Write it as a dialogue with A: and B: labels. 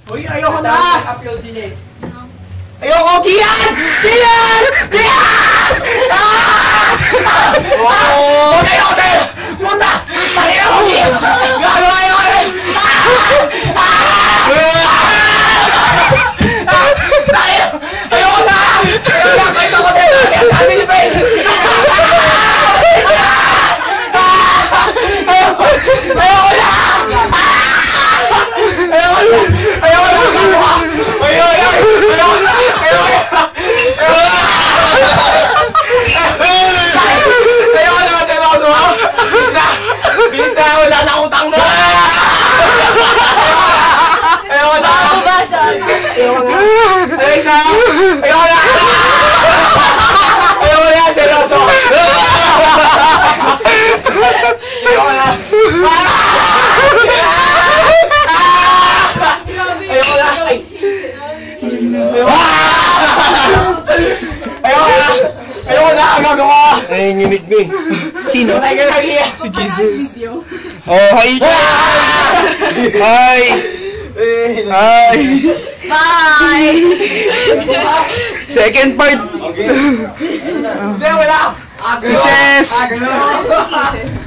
A: Uy, ayoko na!
B: Upload sila eh.
A: Ayoko! Kian! Kian! Kian! Huwag ayoko tayo! Puta! Ayoko! Kian! Gano ayoko! Ayoko na! Ayoko na! Kwento ko sa'yo! Sabi ni Ben! Ayoko na! Ayoko na! Ayoko na! Ayoko na kasi ako suha! Bis na! Wala na utang na! Ayoko na! Ayoko na! Alexa! Ayoko na! Ayoko na! Seryoso! Ayoko na! Ayoko na! Ayoko na! Ayoko na! Ang gagawa!
C: Nanginginig na eh.
A: Sino? Patay ka lagi!
C: Si Jesus. Oh, hi! Hi! Hi!
D: Bye!
C: Second part.
A: Hindi, wala!
C: Kisses!
A: Agano!